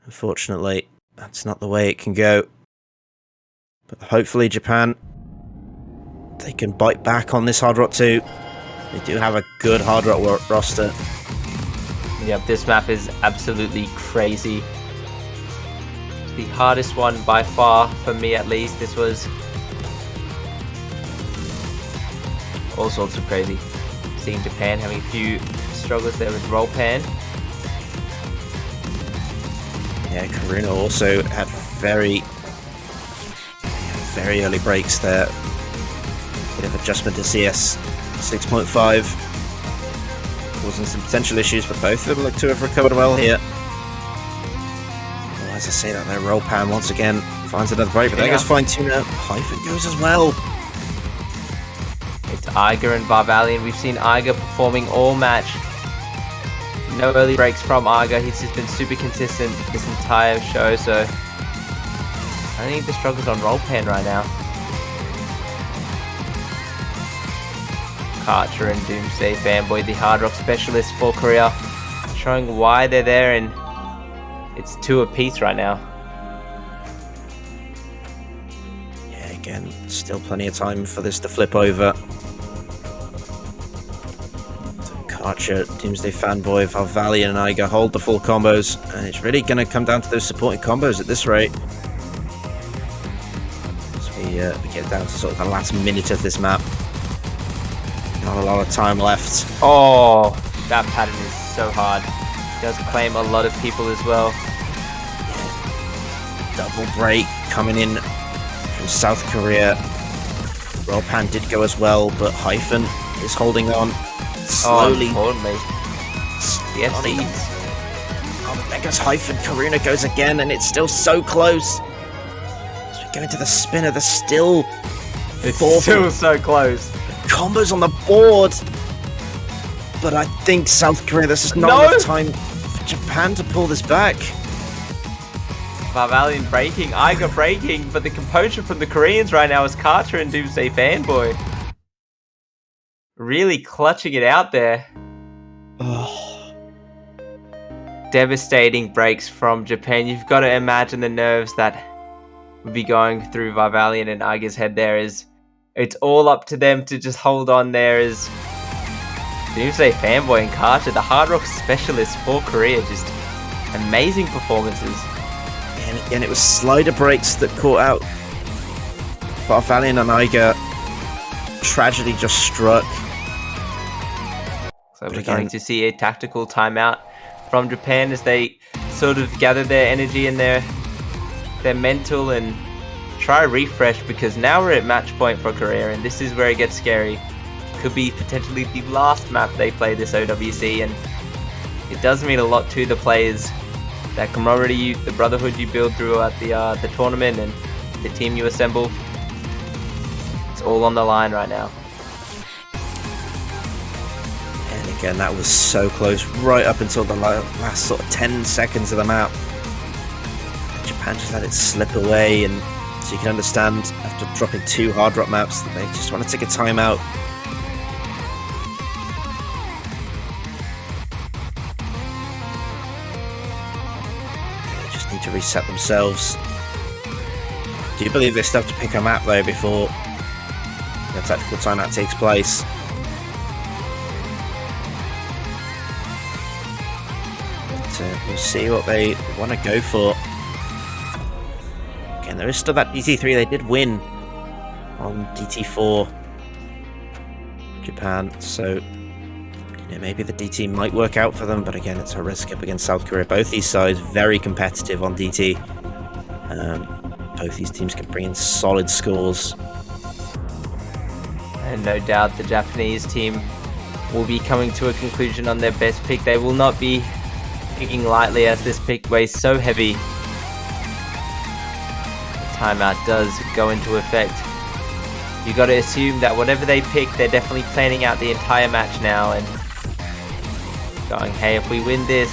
unfortunately, that's not the way it can go. But hopefully Japan, they can bite back on this Hard Rock 2. They do have a good Hard Rock roster.
Yep, this map is absolutely crazy. It's the hardest one by far, for me at least. This was all sorts of crazy. Seeing Japan having a few struggles there with roll pan.
Yeah, Karuna also had very early breaks there. Bit of adjustment to CS 6.5. Causing some potential issues, but both of them look to have recovered well here. Well, as I say that, their roll pan once again finds another break, but there goes Fine Tuner. Hyphen goes as well.
It's Iger and Varvalian. We've seen Iger performing all match. No early breaks from Iger. He's just been super consistent this entire show, so I think the struggles on roll pan right now. Karcher and Doomsday Fanboy, the Hard Rock specialist for Korea, showing why they're there, and it's 2 apiece right now.
Yeah, again, still plenty of time for this to flip over. Archer, Doomsday Fanboy, Valvalian and Iger hold the full combos, and it's really going to come down to those supporting combos at this rate. As we get down to sort of the last minute of this map. Not a lot of time left.
Oh, that pattern is so hard. It does claim a lot of people as well.
Yeah. Double break coming in from South Korea. Roll pan did go as well, but Hyphen is holding on. Slowly.
Oh, importantly. Yes,
oh, there goes Hyphen. Karuna goes again, and it's still so close. As we go into the spinner, there's still...
It's still so close.
Combos on the board. But I think South Korea, this is not enough time for Japan to pull this back.
Varvalian breaking, Iger breaking, but the composure from the Koreans right now is Karcher and Doomsday Fanboy. Really clutching it out there.
Oh.
Devastating breaks from Japan. You've got to imagine the nerves that would be going through Varvalian and Iger's head there. Is it's all up to them to just hold on there as Doomsday Fanboy and Karcher, the Hard Rock specialists for Korea, just amazing performances.
And again, it was slider breaks that caught out Varvalian and Iger. Tragedy just struck.
So we're going to see a tactical timeout from Japan as they sort of gather their energy and their mental and try refresh, because now we're at match point for Korea, and this is where it gets scary. Could be potentially the last map they play this OWC, and it does mean a lot to the players. That camaraderie, the brotherhood you build throughout the tournament, and the team you assemble. It's all on the line right now.
And again, that was so close, right up until the last sort of 10 seconds of the map. Japan just let it slip away, and so you can understand, after dropping 2 Hard Rock maps, that they just want to take a timeout. to reset themselves. Do you believe they still have to pick a map though before the tactical timeout takes place? But, we'll see what they want to go for. Again, there is still that DT3. They did win on DT4 Japan, so maybe the DT might work out for them, but again, it's a risk up against South Korea. Both these sides very competitive on DT. Both these teams can bring in solid scores.
And no doubt the Japanese team will be coming to a conclusion on their best pick. They will not be picking lightly as this pick weighs so heavy. The timeout does go into effect. You got to assume that whatever they pick, they're definitely planning out the entire match now and going, hey, if we win this,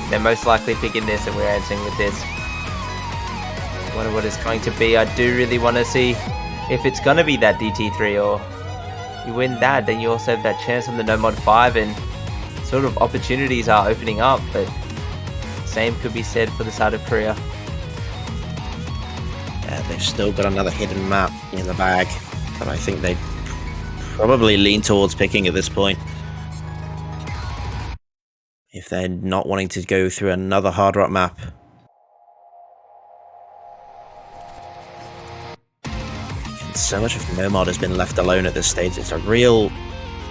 they're most likely picking this and we're answering with this. I wonder what it's going to be. I do really want to see if it's going to be that DT3, or you win that, then you also have that chance on the No Mod 5 and sort of opportunities are opening up, but same could be said for the side of Korea.
Yeah, they've still got another hidden map in the bag that I think they'd probably lean towards picking at this point. If they're not wanting to go through another hard rock map. And so much of Nomad has been left alone at this stage. It's a real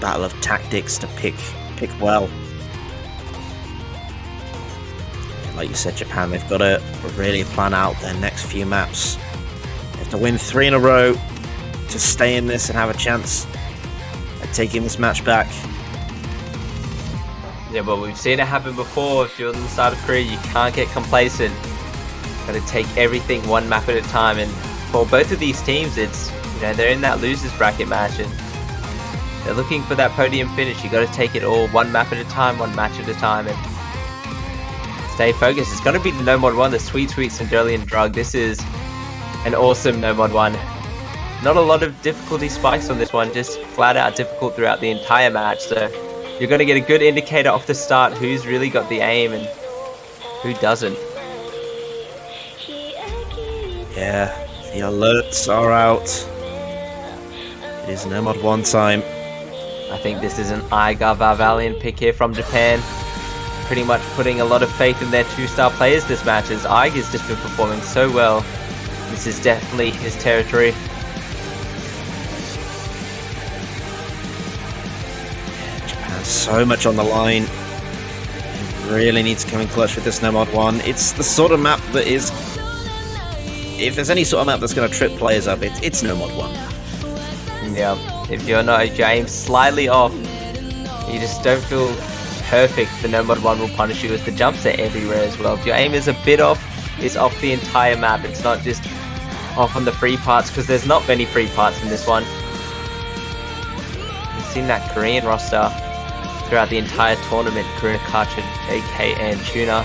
battle of tactics to pick well. Like you said, Japan, they've got to really plan out their next few maps. They have to win 3 in a row to stay in this and have a chance at taking this match back.
Yeah, but we've seen it happen before. If you're on the side of Korea, you can't get complacent. Got to take everything one map at a time. And for both of these teams, it's, you know, they're in that losers bracket match and they're looking for that podium finish. You got to take it all one map at a time, one match at a time, and stay focused. It's going to be the No Mod 1, the Sweet Sindelian Drug. This is an awesome No Mod 1. Not a lot of difficulty spikes on this one, just flat out difficult throughout the entire match. So you're going to get a good indicator off the start who's really got the aim and who doesn't.
Yeah, the alerts are out. It is No Mod 1 time.
I think this is an Aiga Valiant pick here from Japan. Pretty much putting a lot of faith in their 2-star players this match, as Aiga's just been performing so well. This is definitely his territory.
Japan, so much on the line. He really needs to come in clutch with this No Mod 1. It's the sort of map that is... If there's any sort of map that's going to trip players up, it's No Mod 1.
Yeah, if your aim slightly off, you just don't feel perfect, the No Mod 1 will punish you, as the jumps are everywhere as well. If your aim is a bit off, it's off the entire map. It's not just off on the free parts, because there's not many free parts in this one. We've seen that Korean roster throughout the entire tournament. Korea, Karcher, JK, and Tuna.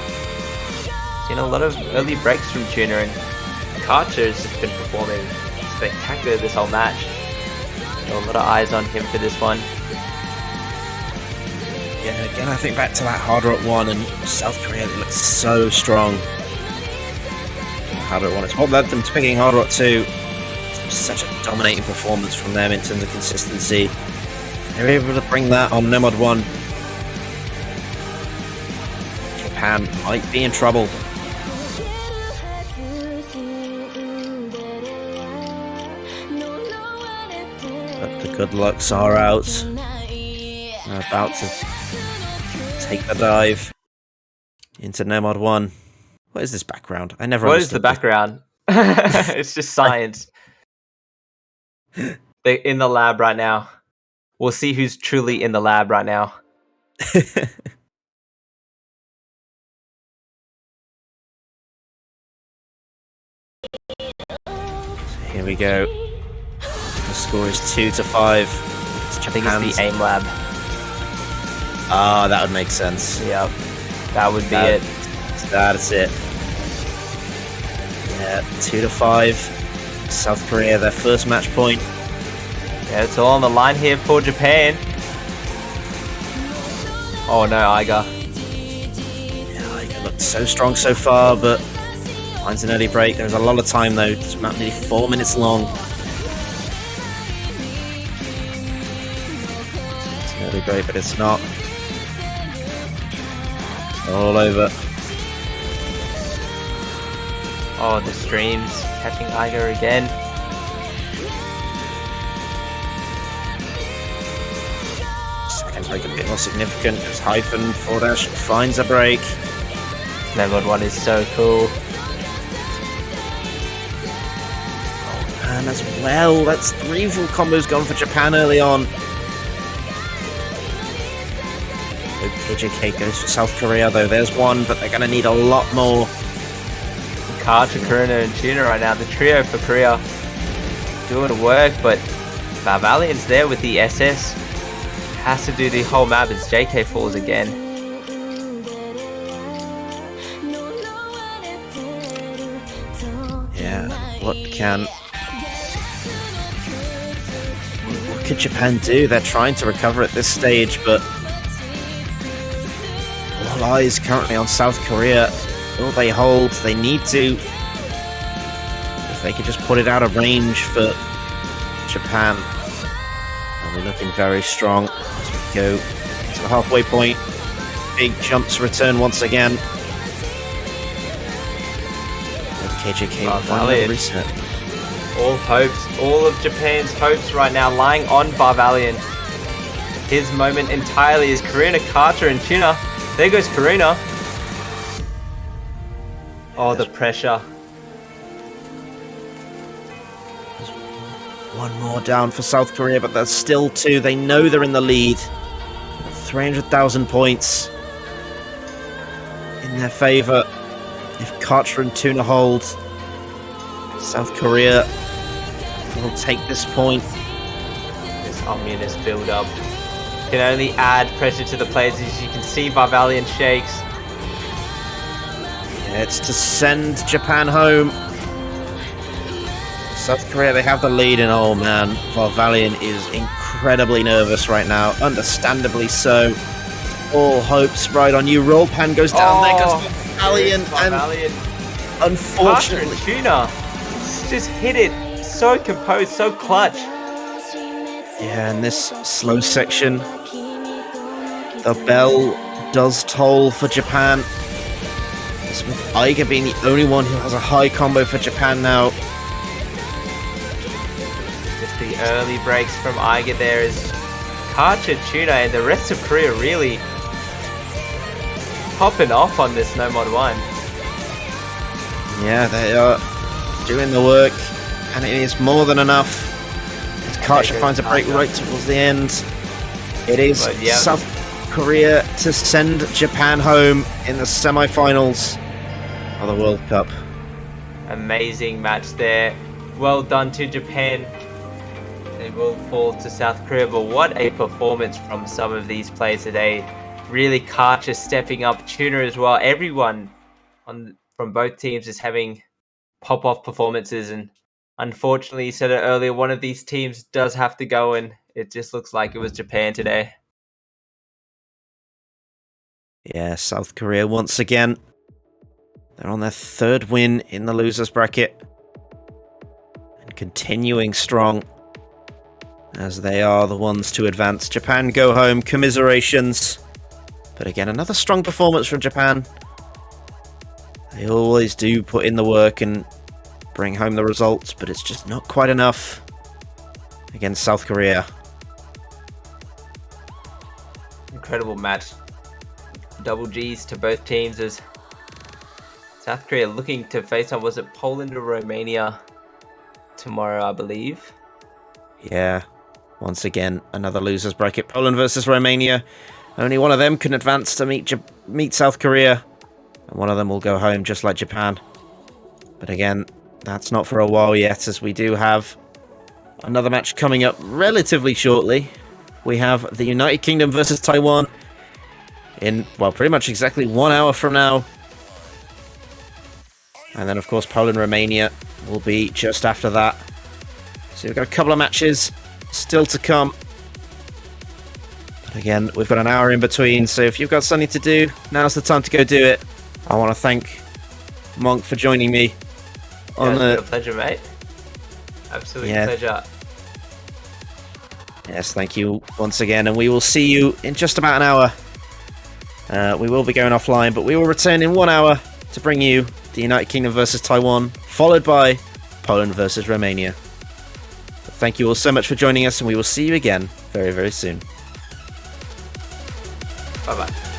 Seen a lot of early breaks from Tuna, and Karcher has just been performing spectacular this whole match. So a lot of eyes on him for this one.
Yeah, again, I think back to that Hard Rock 1 and South Korea, they look so strong. Hard Rock 1, it's what led them to picking Hard Rock 2. Such a dominating performance from them in terms of consistency. They were able to bring that on No Mod 1. Japan might be in trouble. But the good lucks are out. They're about to take the dive into No Mod 1. What is this background? I never
What is the
understood
background? It's just science. They're in the lab right now. We'll see who's truly in the lab right now.
Here we go. The score is 2-5.
I think it's the aim lab.
Ah, that would make sense.
Yep, that would be it.
That's it. Yeah, 2-5. South Korea, their first match point.
Yeah, it's all on the line here for Japan. Oh no, Aiga.
Yeah, Aiga looked so strong so far, but Finds an early break. There's a lot of time though. It's about nearly 4 minutes long. It's an early break, but it's not. It's all over.
Oh, the streams catching Iger again.
Second break a bit more significant as Hyphen 4- finds a break.
Nomad 1 is so cool.
And as well, that's 3 full combos gone for Japan early on. KJK goes for South Korea though. There's one, but they're going to need a lot more.
Karcher, Karuna, and Tuna right now. The trio for Korea doing the work, but Valiant's there with the SS. Has to do the whole map as JK falls again.
Yeah, what could Japan do? They're trying to recover at this stage, but all eyes currently on South Korea. Will they hold? They need to. If they could just put it out of range for Japan, they'll be looking very strong as we go to the halfway point. Big jumps return once again. KJK will find a reset.
All hopes, all of Japan's hopes right now lying on Barvalian. His moment entirely is Karuna, Karcher, and Tuna. There goes Karuna. Oh, the pressure.
One more down for South Korea, but there's still 2. They know they're in the lead. 300,000 points in their favour. If Karcher and Tuna hold, South Korea will take this point.
This ominous build-up can only add pressure to the players. As you can see, Barvalian shakes.
It's to send Japan home. South Korea, they have the lead, and oh man, Valiant is incredibly nervous right now, understandably so. All hopes right on you. Roll pan goes down. There goes Valiant, and unfortunately,
Tuna just hit it so composed, so clutch.
Yeah, in this slow section, the bell does toll for Japan. With Iger being the only one who has a high combo for Japan now.
Just the early breaks from Iger there is Karcher, Tuna, and the rest of Korea really popping off on this No Mod 1.
Yeah, they are doing the work, and it is more than enough. As Karcher finds a break right towards the end. It is South Korea to send Japan home in the semi-finals of the World Cup.
Amazing match there. Well done to Japan. They will fall to South Korea, but what a performance from some of these players today. Really, Karcher stepping up, Tuna as well. Everyone from both teams is having pop-off performances, and unfortunately, you said it earlier, one of these teams does have to go, and it just looks like it was Japan today.
Yeah, South Korea once again. They're on their 3rd win in the losers bracket. And continuing strong as they are the ones to advance. Japan go home, commiserations. But again, another strong performance from Japan. They always do put in the work and bring home the results, but it's just not quite enough against South Korea.
Incredible match. Double G's to both teams as South Korea looking to face on, was it Poland or Romania tomorrow, I believe?
Yeah, once again, another losers bracket. Poland versus Romania. Only one of them can advance to meet South Korea, and one of them will go home just like Japan. But again, that's not for a while yet, as we do have another match coming up relatively shortly. We have the United Kingdom versus Taiwan in, well, pretty much exactly 1 hour from now. And then, of course, Poland-Romania will be just after that. So we've got a couple of matches still to come. But again, we've got an hour in between, so if you've got something to do, now's the time to go do it. I want to thank Monk, for joining me on
Yeah, it's been a
the.
pleasure, mate. Absolute
Yeah.
pleasure.
Yes, thank you once again, and we will see you in just about an hour. We will be going offline, but we will return in 1 hour to bring you the United Kingdom versus Taiwan, followed by Poland versus Romania. But thank you all so much for joining us, and we will see you again very, very soon.
Bye bye.